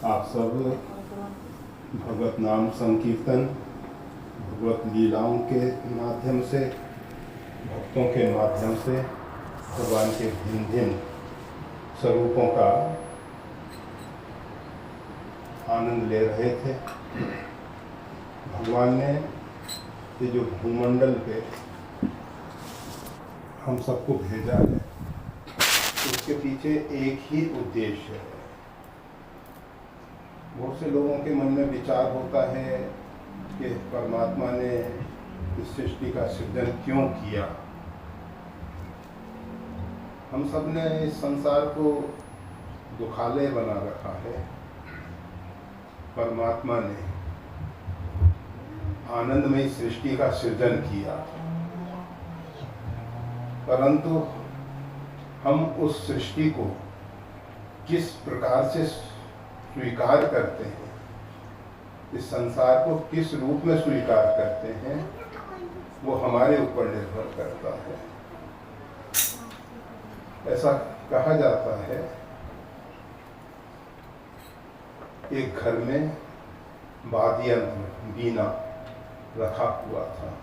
आप सब भगवत नाम संकीर्तन, भगवत लीलाओं के माध्यम से, भक्तों के माध्यम से भगवान के भिन्न भिन्न स्वरूपों का आनंद ले रहे थे। भगवान ने ये जो भूमंडल पे हम सबको भेजा है, उसके पीछे एक ही उद्देश्य है। बहुत से लोगों के मन में विचार होता है कि परमात्मा ने इस सृष्टि का सृजन क्यों किया। हम सब ने इस संसार को दुखालय बना रखा है। परमात्मा ने आनंदमय सृष्टि का सृजन किया, परंतु हम उस सृष्टि को किस प्रकार से स्वीकार करते हैं, इस संसार को किस रूप में स्वीकार करते हैं, वो हमारे ऊपर निर्भर करता है। ऐसा कहा जाता है, एक घर में वाद्ययंत्र वीणा रखा हुआ था।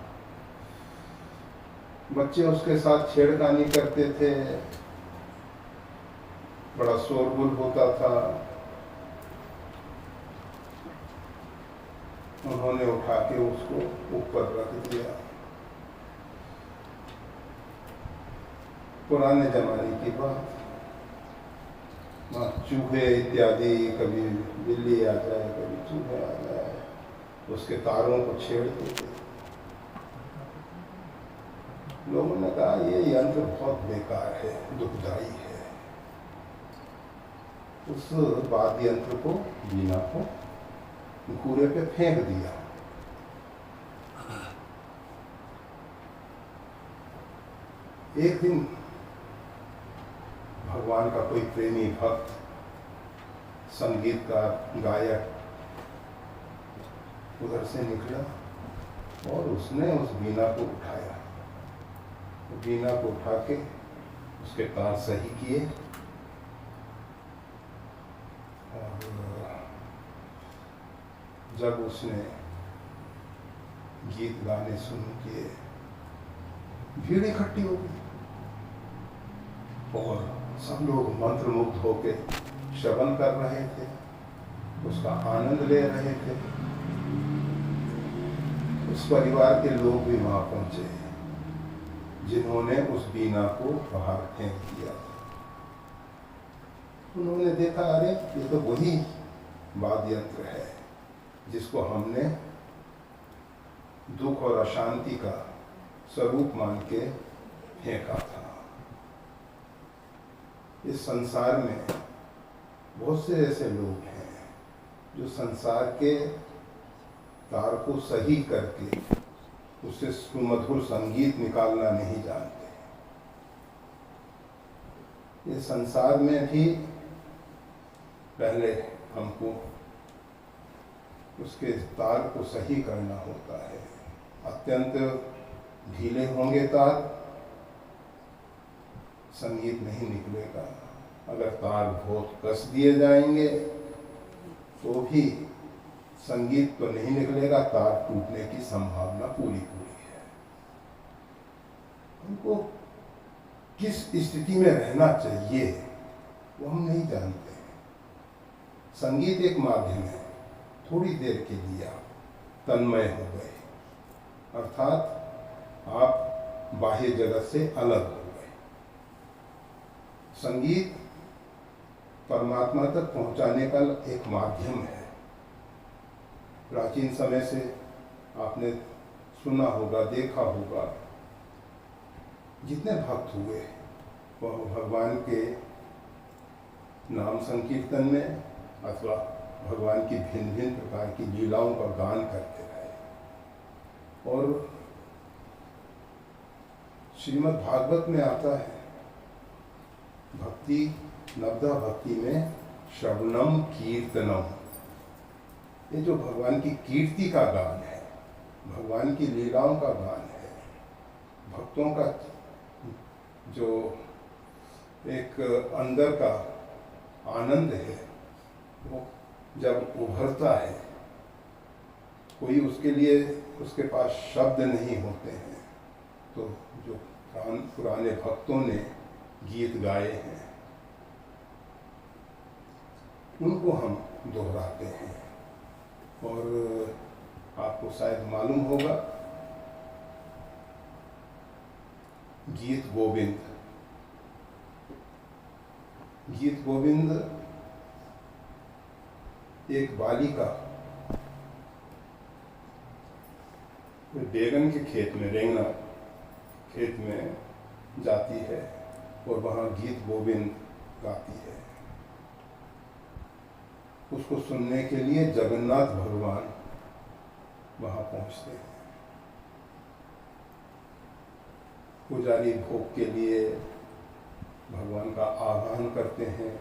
बच्चे उसके साथ छेड़खानी करते थे, बड़ा शोरगुल होता था। उन्होंने उठा के उसको ऊपर रख दिया। पुराने जमाने की बात, चूहे इत्यादि, कभी बिल्ली आ जाए, कभी चूहे आ जाए, उसके तारों को छेड़ते थे। लोगों ने कहा ये यंत्र बहुत बेकार है, दुखदाई है। उस वाद्य यंत्र को, वीणा को कूड़े पे फेंक दिया। एक दिन भगवान का कोई प्रेमी भक्त, संगीतकार, गायक उधर से निकला और उसने उस वीणा को उठाया। वीणा को उठा के उसके तार सही किए और जब उसने गीत गाने शुरू किए, भीड़ इकट्ठी हो गई और सब लोग मंत्रमुग्ध होके श्रवण कर रहे थे, उसका आनंद ले रहे थे। उस परिवार के लोग भी वहां पहुंचे जिन्होंने उस वीणा को बाहर फेंक दिया था। उन्होंने देखा, अरे ये तो वही वाद्य यंत्र है जिसको हमने दुख और अशांति का स्वरूप मान के फेंका था। इस संसार में बहुत से ऐसे लोग हैं जो संसार के तार को सही करके उससे सुमधुर संगीत निकालना नहीं जानते। इस संसार में भी पहले हमको उसके तार को सही करना होता है। अत्यंत ढीले होंगे तार, संगीत नहीं निकलेगा। अगर तार बहुत कस दिए जाएंगे तो भी संगीत तो नहीं निकलेगा, तार टूटने की संभावना पूरी है। हमको किस स्थिति में रहना चाहिए वो हम नहीं जानते। संगीत एक माध्यम है, थोड़ी देर के लिए आप तन्मय हो गए, अर्थात आप बाह्य जगत से अलग हो गए। संगीत परमात्मा तक पहुंचाने का एक माध्यम है। प्राचीन समय से आपने सुना होगा, देखा होगा, जितने भक्त हुए वह भगवान के नाम संकीर्तन में अथवा भगवान की भिन्न भिन्न प्रकार की लीलाओं का गान करते रहे। और श्रीमद् भागवत में आता है, भक्ति, नवदा भक्ति में श्रवणम कीर्तनम, ये जो भगवान की कीर्ति का गान है, भगवान की लीलाओं का गान है, भक्तों का जो एक अंदर का आनंद है, वो जब उभरता है, कोई उसके लिए उसके पास शब्द नहीं होते हैं, तो जो पुराने भक्तों ने गीत गाए हैं उनको हम दोहराते हैं। और आपको शायद मालूम होगा, गीत गोविंद एक बालिका बैगन के खेत में, रेंगना खेत में जाती है और वहाँ गीत गोविंद गाती है। उसको सुनने के लिए जगन्नाथ भगवान वहाँ पहुँचते हैं। पुजारी भोग के लिए भगवान का आह्वान करते हैं।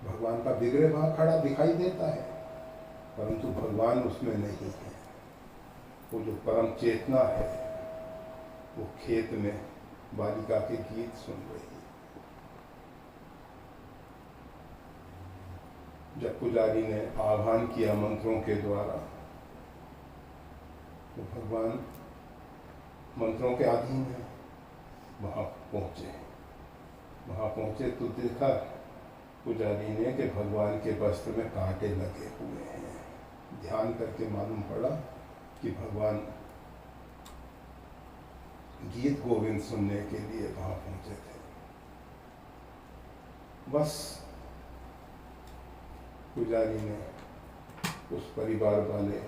भगवान का विग्रह वहाँ खड़ा दिखाई देता है, परंतु भगवान उसमें नहीं है। वो जो परम चेतना है वो खेत में बालिका के गीत सुन रही है। जब पुजारी ने आह्वान किया मंत्रों के द्वारा, तो भगवान मंत्रों के अधीन है। वहाँ पहुँचे तो देखा पुजारी ने कि भगवान के वस्त्र में कांटे लगे हुए हैं। ध्यान करके मालूम पड़ा कि भगवान गीत गोविंद सुनने के लिए वहाँ पहुँचे थे। बस पुजारी ने उस परिवार वाले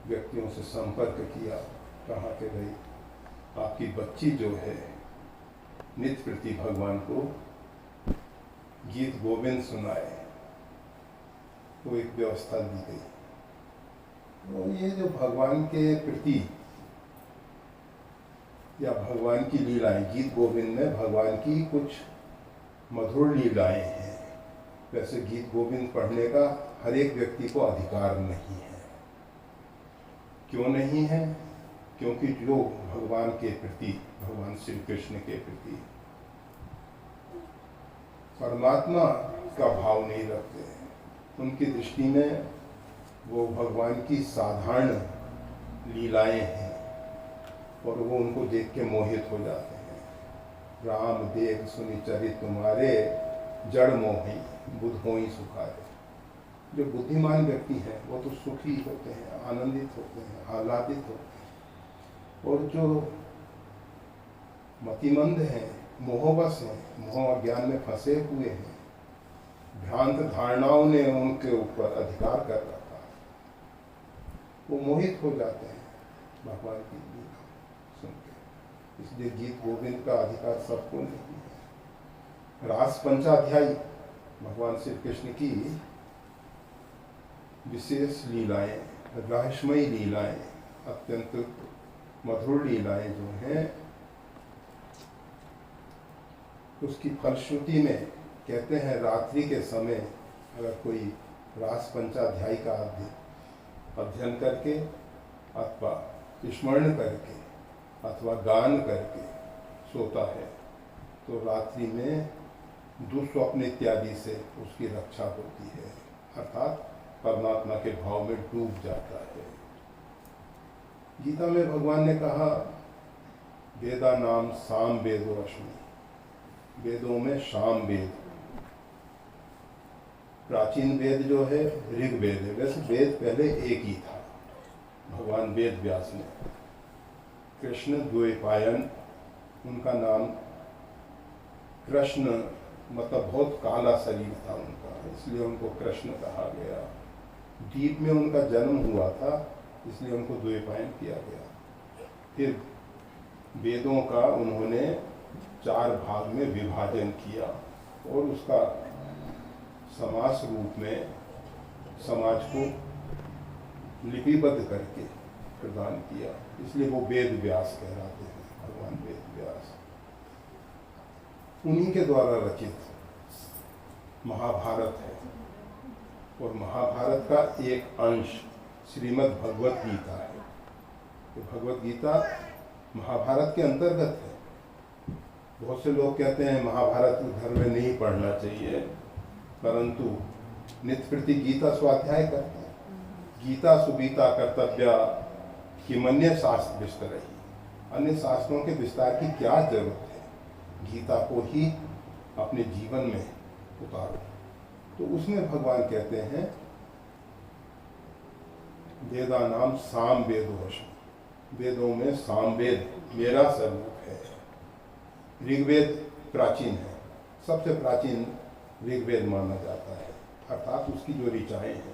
व्यक्तियों से संपर्क किया, कहा कि भाई आपकी बच्ची जो है नित्य प्रति भगवान को गीत गोविंद सुनाए। तो एक व्यवस्था दी गई। तो ये जो भगवान के प्रति या भगवान की लीलाएं, गीत गोविंद में भगवान की कुछ मधुर लीलाएं हैं। वैसे गीत गोविंद पढ़ने का हर एक व्यक्ति को अधिकार नहीं है। क्यों नहीं है? क्योंकि जो भगवान के प्रति, भगवान श्री कृष्ण के प्रति परमात्मा का भाव नहीं रखते हैं, उनकी दृष्टि में वो भगवान की साधारण लीलाएं हैं और वो उनको देख के मोहित हो जाते हैं। राम देख सुनि चरित तुम्हारे, जड़ मोहि बुध होई सुखारे। जो बुद्धिमान व्यक्ति हैं वो तो सुखी होते हैं, आनंदित होते हैं, आह्लादित होते हैं। और जो मतिमंद हैं, मोहवश हैं, मोह ज्ञान में फंसे हुए हैं, भ्रांत धारणाओं ने उनके ऊपर अधिकार कर रखा है, वो मोहित हो जाते हैं भगवान की लीला सुन के। इसलिए गीत गोविंद का अधिकार सबको नहीं है। रास पंचाध्यायी भगवान श्री कृष्ण की विशेष लीलाएं, रहस्यमयी लीलाएं, अत्यंत मधुर लीलाएं जो हैं, उसकी फलश्रुति में कहते हैं रात्रि के समय अगर कोई रास पंचाध्यायी का अध्ययन करके अथवा स्मरण करके अथवा गान करके सोता है तो रात्रि में दुस्वप्न इत्यादि से उसकी रक्षा होती है, अर्थात परमात्मा के भाव में डूब जाता है। गीता में भगवान ने कहा वेदा नाम साम वेदो रश्मि, वेदों में शाम वेद, प्राचीन वेद जो है ऋग वेद है। वैसे वेद पहले एक ही था, भगवान वेद व्यास ने। कृष्ण द्वैपायन उनका नाम, कृष्ण मतलब बहुत काला शरीर था उनका, इसलिए उनको कृष्ण कहा गया। द्वीप में उनका जन्म हुआ था, इसलिए उनको द्वैपायन किया गया। फिर वेदों का उन्होंने 4 भाग में विभाजन किया और उसका समास रूप में समाज को लिपिबद्ध करके प्रदान किया, इसलिए वो वेद व्यास कहलाते हैं, भगवान वेद व्यास। उन्हीं के द्वारा रचित महाभारत है और महाभारत का एक अंश श्रीमद् भगवत गीता है। तो भगवत गीता महाभारत के अंतर्गत है। बहुत से लोग कहते हैं महाभारत धर्म में नहीं पढ़ना चाहिए, परंतु नित्य प्रति गीता स्वाध्याय करते हैं। गीता सुगीता कर्तव्य किमन्य शास्त्र विस्तर ही, अन्य शास्त्रों के विस्तार की क्या जरूरत है, गीता को ही अपने जीवन में उतारो। तो उसमें भगवान कहते हैं वेदा नाम साम वेदोषम, वेदों में सामवेद मेरा स्वरूप है। ऋग्वेद प्राचीन है, सबसे प्राचीन ऋग्वेद माना जाता है, अर्थात उसकी जो ऋचाएँ हैं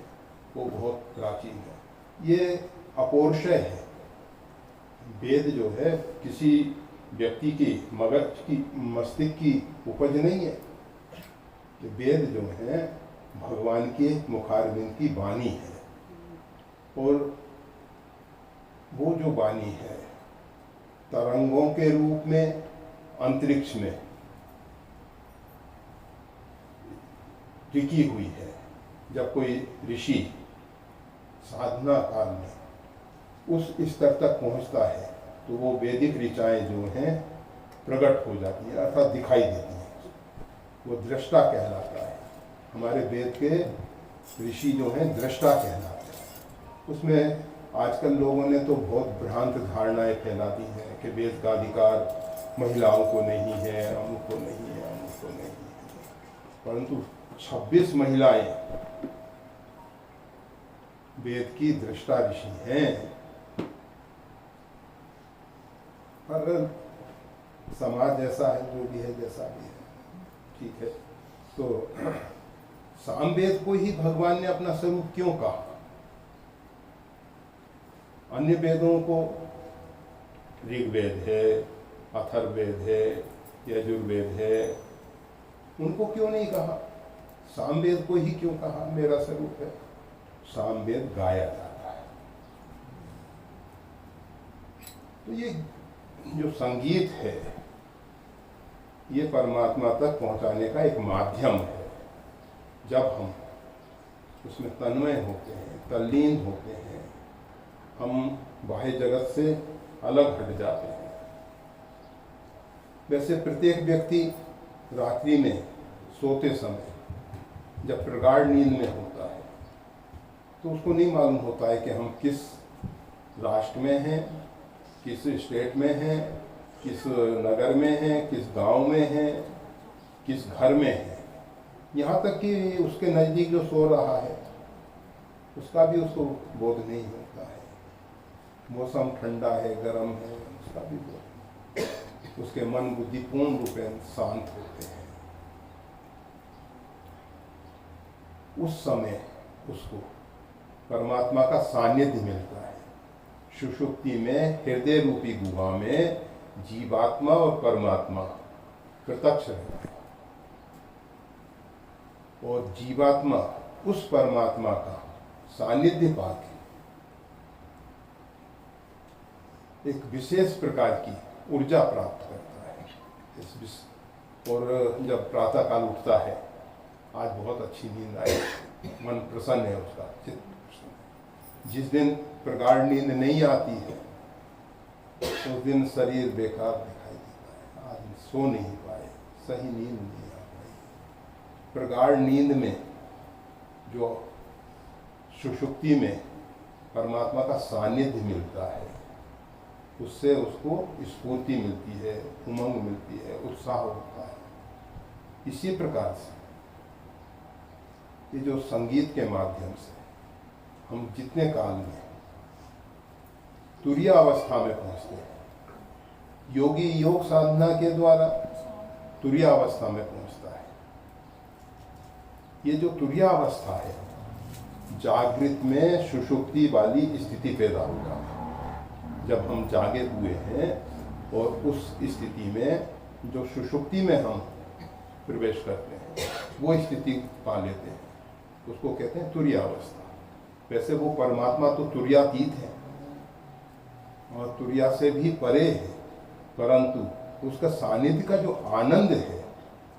वो बहुत प्राचीन है। ये अपौरुषेय है। वेद जो है किसी व्यक्ति की मगज की मस्तिष्क की उपज नहीं है। ये वेद जो है भगवान के मुखारविंद की वाणी है, और वो जो वाणी है तरंगों के रूप में अंतरिक्ष में टिकी हुई है। जब कोई ऋषि साधना काल में उस स्तर तक पहुंचता है तो वो वैदिक ऋचाएं जो हैं प्रकट हो जाती हैं, अर्थात दिखाई देती हैं। वो दृष्टा कहलाता है। हमारे वेद के ऋषि जो हैं दृष्टा कहलाते हैं। उसमें आजकल लोगों ने तो बहुत भ्रांत धारणाएं फैला दी हैं कि वेद का अधिकार महिलाओं को नहीं है, अमुक को नहीं है, अमुक को नहीं है। परंतु 26 महिलाएं वेद की दृष्टा ऋषि हैं। पर समाज जैसा है, जो भी है जैसा भी है, ठीक है। तो सामवेद को ही भगवान ने अपना स्वरूप क्यों कहा? अन्य वेदों को ऋग्वेद है, अथर्ववेद है, यजुर्वेद है, उनको क्यों नहीं कहा? सामवेद को ही क्यों कहा मेरा स्वरूप है? सामवेद गाया जाता है। तो ये जो संगीत है ये परमात्मा तक पहुंचाने का एक माध्यम है। जब हम उसमें तन्मय होते हैं, तल्लीन होते हैं, हम बाह्य जगत से अलग हट जाते हैं। वैसे प्रत्येक व्यक्ति रात्रि में सोते समय जब प्रगाढ़ नींद में होता है तो उसको नहीं मालूम होता है कि हम किस राष्ट्र में हैं, किस स्टेट में हैं, किस नगर में हैं, किस गांव में हैं, किस घर में हैं। यहाँ तक कि उसके नज़दीक जो सो रहा है उसका भी उसको बोध नहीं होता है। मौसम ठंडा है, गर्म है, उसका भी बोध। उसके मन बुद्धि पूर्ण रूप से शांत होते हैं। उस समय उसको परमात्मा का सानिध्य मिलता है। सुषुप्ति में हृदय रूपी गुहा में जीवात्मा और परमात्मा प्रत्यक्ष रहता है, और जीवात्मा उस परमात्मा का सानिध्य पाके एक विशेष प्रकार की ऊर्जा प्राप्त करता है। और जब प्रातः काल उठता है, आज बहुत अच्छी नींद आई, मन प्रसन्न है, उसका चित्त प्रसन्न है। जिस दिन प्रगाढ़ नींद नहीं आती है उस दिन शरीर बेकार दिखाई देता है, आदमी सो नहीं पाए, सही नींद नहीं आ पाई। प्रगाढ़ नींद में जो सुषुप्ति में परमात्मा का सानिध्य मिलता है, उससे उसको स्फूर्ति मिलती है, उमंग मिलती है, उत्साह होता है। इसी प्रकार से ये जो संगीत के माध्यम से हम जितने काल में तुरीय अवस्था में पहुंचते हैं, योगी योग साधना के द्वारा तुरीय अवस्था में पहुंचता है। ये जो तुरीय अवस्था है, जागृत में सुषुप्ति वाली स्थिति पैदा होता है। जब हम जागे हुए हैं और उस स्थिति में जो सुषुप्ति में हम प्रवेश करते हैं, वो स्थिति पा लेते हैं, उसको कहते हैं तुरीय अवस्था। वैसे वो परमात्मा तो तुर्यातीत है और तुर्या से भी परे है, परंतु उसका सानिध्य का जो आनंद है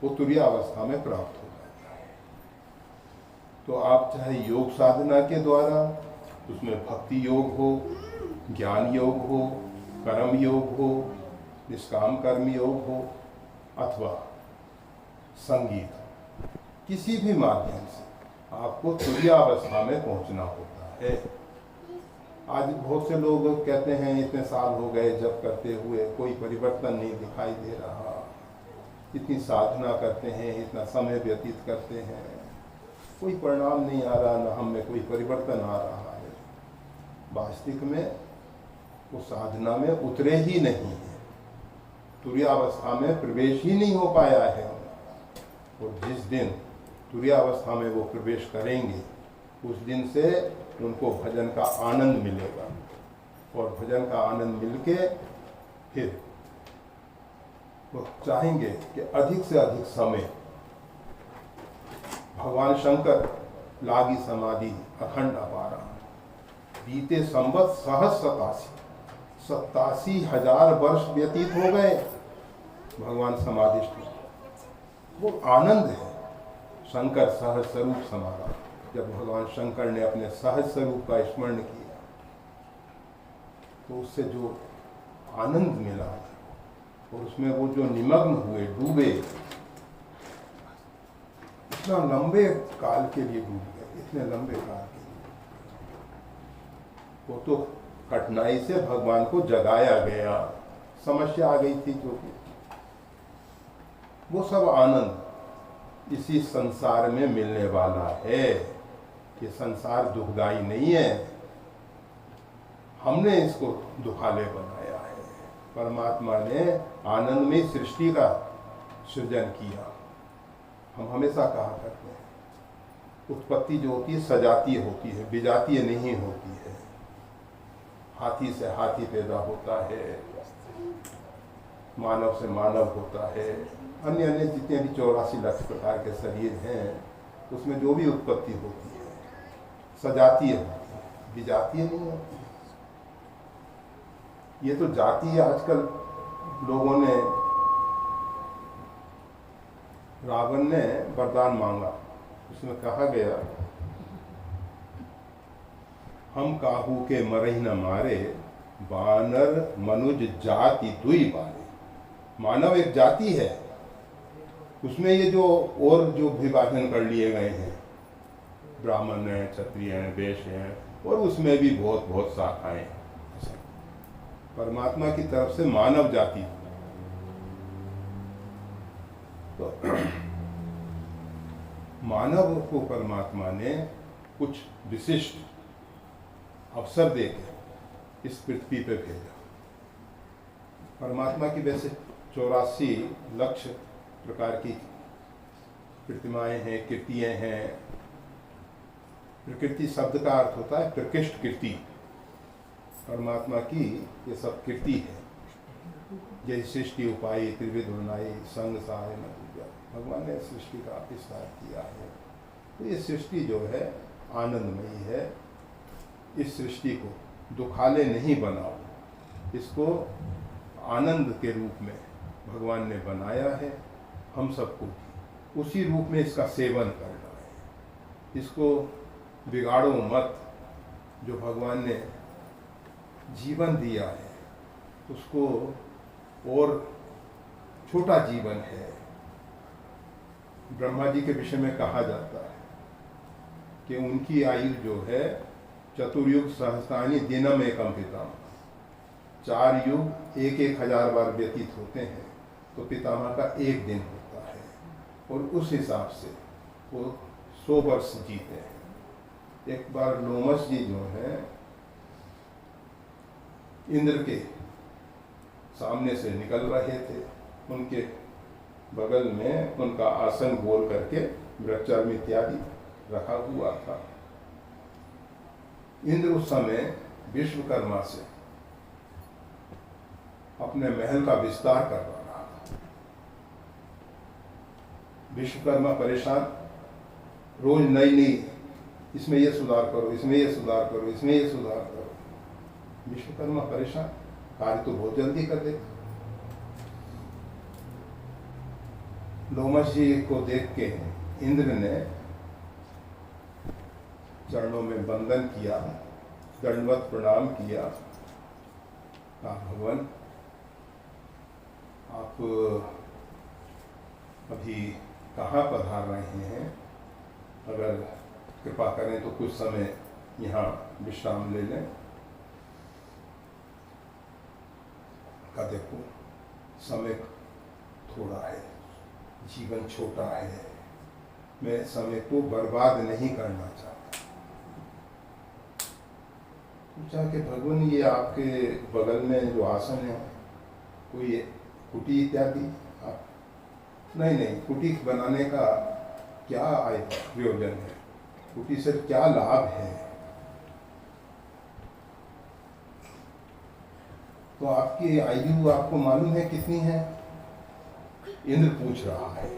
वो तुरीय अवस्था में प्राप्त हो जाता है। तो आप चाहे योग साधना के द्वारा, उसमें भक्ति योग हो, ज्ञान योग हो, कर्म योग हो, निष्काम कर्म योग हो, अथवा संगीत, किसी भी माध्यम से आपको तुरीयावस्था में पहुंचना होता है। आज बहुत से लोग कहते हैं इतने साल हो गए जब करते हुए कोई परिवर्तन नहीं दिखाई दे रहा, इतनी साधना करते हैं, इतना समय व्यतीत करते हैं, कोई परिणाम नहीं आ रहा, ना हम में कोई परिवर्तन आ रहा है। वास्तविक में वो साधना में उतरे ही नहीं है, तुरीयावस्था में प्रवेश ही नहीं हो पाया है। और जिस दिन तुरीयावस्था में वो प्रवेश करेंगे उस दिन से उनको भजन का आनंद मिलेगा, और भजन का आनंद मिलके फिर वो चाहेंगे कि अधिक से अधिक समय भगवान शंकर लागी समाधि अखंड अपारा, बीते संवत सहज 87,000 वर्ष व्यतीत हो गए भगवान समाधिष्ठ। वो आनंद है शंकर सहज स्वरूप समारा। जब भगवान शंकर ने अपने सहज स्वरूप का स्मरण किया तो उससे जो आनंद मिला और उसमें वो जो निमग्न हुए, डूबे, इतना लंबे काल के लिए डूब गए, इतने लंबे काल के लिए, वो तो कठिनाई से भगवान को जगाया गया, समस्या आ गई थी जो कि वो सब आनंद इसी संसार में मिलने वाला है। ये संसार दुखदाई नहीं है, हमने इसको दुखालय बनाया है। परमात्मा ने आनंदमय सृष्टि का सृजन किया। हम हमेशा कहा करते हैं उत्पत्ति जो होती है सजातीय होती है, विजातीय नहीं होती है। हाथी से हाथी पैदा होता है, मानव से मानव होता है, अन्य अन्य जितने भी 84 लाख प्रकार के शरीर हैं उसमें जो भी उत्पत्ति होती है सजातीय होती है, विजातीय नहीं होती। ये तो जातीय आजकल लोगों ने, रावण ने वरदान मांगा, उसमें कहा गया हम काहू के मरही न मारे, वानर मनुज जाति दुई बारे। मानव एक जाति है, उसमें ये जो और जो विभाजन कर लिए गए हैं, ब्राह्मण हैं, क्षत्रिय हैं, वैश्य हैं, और उसमें भी बहुत बहुत शाखाएं हैं। परमात्मा की तरफ से मानव जाति, तो मानव को परमात्मा ने कुछ विशिष्ट अवसर देकर इस पृथ्वी पे भेजा। परमात्मा की वैसे 84 लक्ष प्रकार की प्रतिमाएं हैं, कृतियां हैं। प्रकृति शब्द का अर्थ होता है प्रकृष्ट कृति। परमात्मा की ये सब कृति है, जैसे सृष्टि उपाय त्रिविध बनाई संग सहाय न पूजा। भगवान ने सृष्टि का विस्तार किया है। तो ये सृष्टि जो है आनंदमयी है। इस सृष्टि को दुखालय नहीं बनाओ, इसको आनंद के रूप में भगवान ने बनाया है। हम सबको उसी रूप में इसका सेवन करना है। इसको बिगाड़ो मत। जो भगवान ने जीवन दिया है उसको, और छोटा जीवन है। ब्रह्मा जी के विषय में कहा जाता है कि उनकी आयु जो है चतुर्युग सहस्राणि दिनम एकम पितामह। 4 युग 1,000 बार व्यतीत होते हैं तो पितामह का 1 दिन होता है, और उस हिसाब से वो 100 वर्ष जीते हैं। एक बार लोमस जी जो है इंद्र के सामने से निकल रहे थे, उनके बगल में उनका आसन गोल करके वृक्षार्म इत्यादि रखा हुआ था। इंद्र उस समय विश्वकर्मा से अपने महल का विस्तार करवा रहा था। विश्वकर्मा परेशान, रोज नई नई, इसमें ये सुधार करो, इसमें ये सुधार करो, इसमें ये सुधार करो। विश्वकर्मा परेशान, कार्य तो बहुत जल्दी कर देते। लोमस जी को देख के इंद्र ने चरणों में वंदन किया, दंडवत प्रणाम किया। कहा भगवान आप अभी कहाँ पधार रहे हैं? अगर कृपा करें तो कुछ समय यहाँ विश्राम ले लें। का देखो समय थोड़ा है, जीवन छोटा है, मैं समय को बर्बाद नहीं करना चाहता। पूछा कि भगवान ये आपके बगल में जो आसन है कोई कुटी इत्यादि? आप नहीं, कुटी बनाने का क्या प्रयोजन है, कुटी से क्या लाभ है? तो आपकी आयु आपको मालूम है कितनी है? इंद्र पूछ रहा है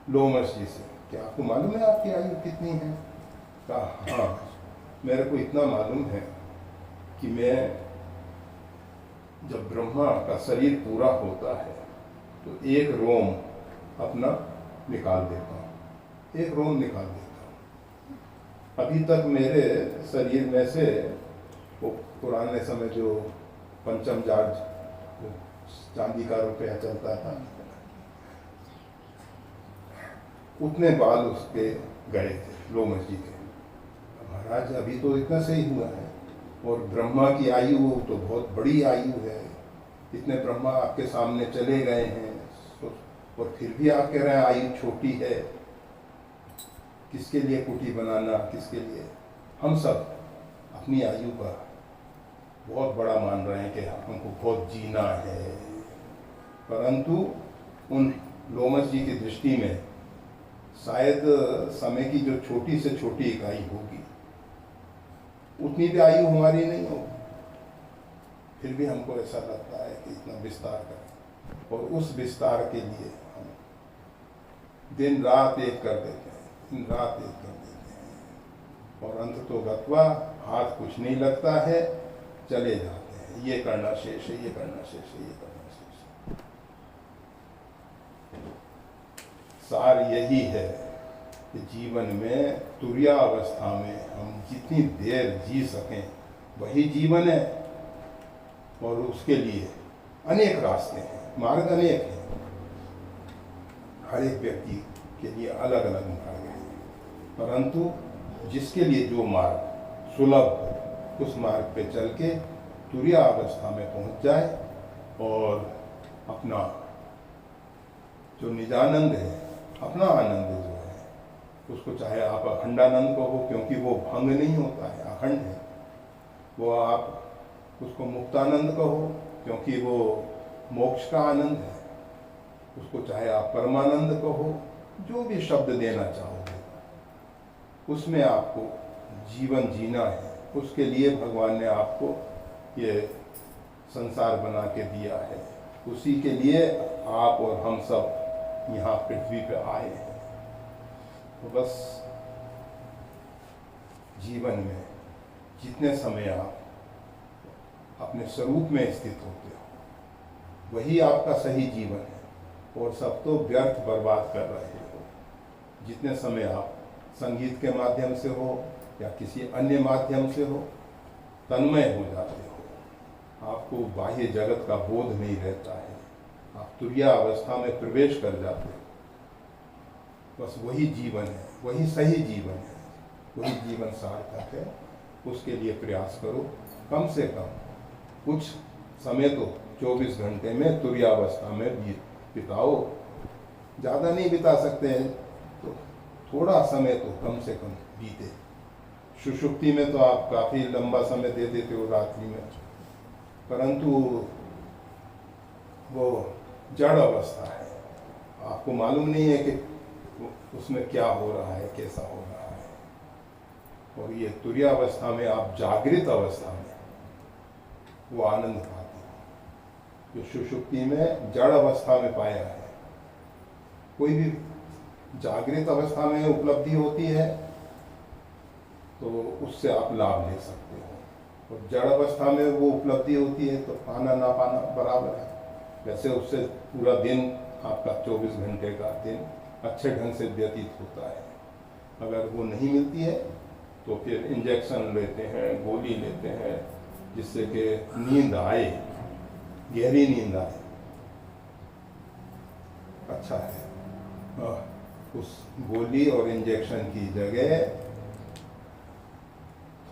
लोमस जी से, क्या आपको मालूम है आपकी आयु कितनी है? कहा हाँ, मेरे को इतना मालूम है कि मैं जब ब्रह्मा का शरीर पूरा होता है तो एक रोम अपना निकाल देता हूँ, एक रोम निकाल देता हूँ। अभी तक मेरे शरीर में से वो पुराने समय जो पंचम जार्ज चांदी का रुपया चलता था, उतने बाल उसके गए थे लोमस जी के। महाराज अभी तो इतना सही हुआ है, और ब्रह्मा की आयु तो बहुत बड़ी आयु है, इतने ब्रह्मा आपके सामने चले गए हैं और फिर भी आप कह रहे हैं आयु छोटी है। किसके लिए कुटी बनाना, किसके लिए? हम सब अपनी आयु का बहुत बड़ा मान रहे हैं कि हमको बहुत जीना है, परंतु उन लोमस जी की दृष्टि में शायद समय की जो छोटी से छोटी इकाई होगी उतनी भी आयु हमारी नहीं होगी। फिर भी हमको ऐसा लगता है कि इतना विस्तार करें, और उस विस्तार के लिए हम दिन रात एक कर देते हैं, दिन रात एक कर देते हैं, और अंत तो गत्वा हाथ कुछ नहीं लगता है, चले जाते हैं। ये करना शेष है, ये करना शेष है, ये करना शेष है। सार यही है कि जीवन में तुर्यावस्था में हम जितनी देर जी सकें वही जीवन है, और उसके लिए अनेक रास्ते हैं, मार्ग अनेक हैं। हर एक व्यक्ति के लिए अलग अलग मार्ग हैं, परंतु जिसके लिए जो मार्ग सुलभ, उस मार्ग पे चल के तुर्यावस्था में पहुंच जाए और अपना जो निजानंद है, अपना आनंद जो है, उसको चाहे आप अखंडानंद कहो, क्योंकि वो भंग नहीं होता है, अखंड है। वो आप उसको मुक्तानंद कहो, क्योंकि वो मोक्ष का आनंद है। उसको चाहे आप परमानंद कहो, जो भी शब्द देना चाहोगे, उसमें आपको जीवन जीना है। उसके लिए भगवान ने आपको ये संसार बना के दिया है, उसी के लिए आप और हम सब यहाँ पृथ्वी पे आए हैं। तो बस जीवन में जितने समय आप अपने स्वरूप में स्थित होते हो वही आपका सही जीवन है, और सब तो व्यर्थ बर्बाद कर रहे हो। जितने समय आप संगीत के माध्यम से हो या किसी अन्य माध्यम से हो तन्मय हो जाते हो, आपको बाह्य जगत का बोध नहीं रहता है, आप तुर्या अवस्था में प्रवेश कर जाते हो। बस वही जीवन है, वही सही जीवन है, वही जीवन सार्थक है। उसके लिए प्रयास करो, कम से कम कुछ समय तो 24 घंटे में तुर्यावस्था में बिताओ। ज़्यादा नहीं बिता सकते हैं तो थोड़ा समय तो कम से कम बीते। सुषुप्ति में तो आप काफ़ी लंबा समय दे देते हो रात्रि में, परंतु वो जड़ अवस्था है, आपको मालूम नहीं है कि उसमें क्या हो रहा है, कैसा हो रहा है। और ये तुर्यावस्था में आप जागृत अवस्था में वो आनंद पाते हो जो सुषुप्ति में जड़ अवस्था में पाया है। कोई भी जागृत अवस्था में उपलब्धि होती है तो उससे आप लाभ ले सकते हो, और जड़ अवस्था में वो उपलब्धि होती है तो पाना ना पाना बराबर है। वैसे उससे पूरा दिन आपका 24 घंटे का दिन अच्छे ढंग से व्यतीत होता है। अगर वो नहीं मिलती है तो फिर इंजेक्शन लेते हैं, गोली लेते हैं, जिससे कि नींद आए, गहरी नींद आए। अच्छा है उस गोली और इंजेक्शन की जगह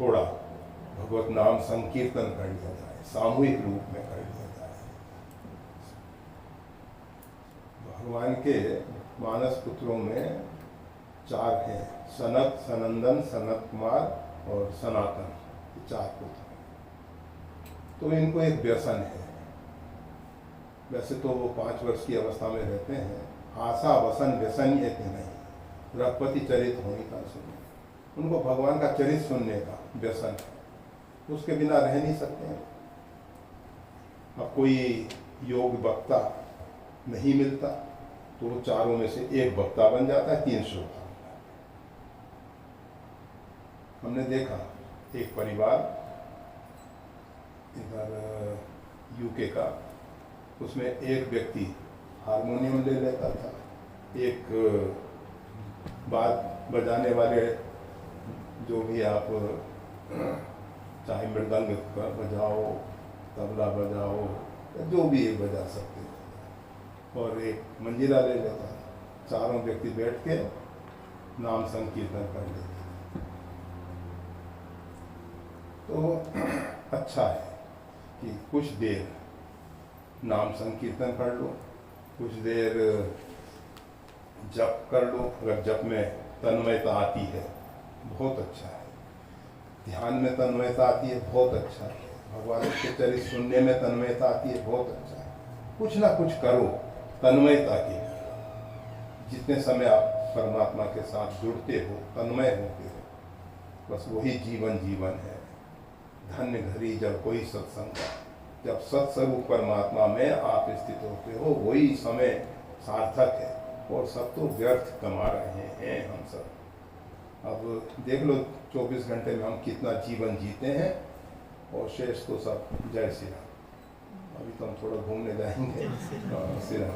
थोड़ा भगवत नाम संकीर्तन कर लिया जाए, सामूहिक रूप में कर लिया जाए। भगवान के मानस पुत्रों में 4 हैं, सनत, सनंदन, सनत कुमार और सनातन, 4 पुत्र हैं। तो इनको एक व्यसन है। वैसे तो वो 5 वर्ष की अवस्था में रहते हैं। आशा वसन व्यसन ये कि नहीं, रघुपति चरित होने का सुने, उनको भगवान का चरित सुनने का व्यसन है, उसके बिना रह नहीं सकते हैं। अब कोई योग वक्ता नहीं मिलता तो वो 4 में से एक वक्ता बन जाता है, 3 श्रोता। हमने देखा एक परिवार इधर यूके का, उसमें एक व्यक्ति हारमोनियम ले लेता था, एक बात बजाने वाले, जो भी आप चाहे मृदंग बजाओ, तबला बजाओ, जो भी बजा सकते हैं, और एक मंजीरा ले लेता था। 4 व्यक्ति बैठ के नाम संकीर्तन कर लेते। तो अच्छा है कि कुछ देर नाम संकीर्तन कर लो, कुछ देर जप कर लो। अगर जप में तन्मयता आती है बहुत अच्छा है, ध्यान में तन्मयता आती है बहुत अच्छा है, भगवान के चरित्र सुनने में तन्मयता आती है बहुत अच्छा है। कुछ ना कुछ करो तन्मयता के लिए। जितने समय आप परमात्मा के साथ जुड़ते हो, तन्मय होते हो, बस वही जीवन है। धन्य घड़ी जब कोई सत्संग, जब सत्स्वरूप परमात्मा में आप स्थित होते हो, वही समय सार्थक है। और सब तो व्यर्थ कमा रहे हैं हम सब। अब देख लो 24 घंटे में हम कितना जीवन जीते हैं, और शेष तो सब जय श्री राम। अभी तो हम थोड़ा घूमने जाएंगे। श्री राम।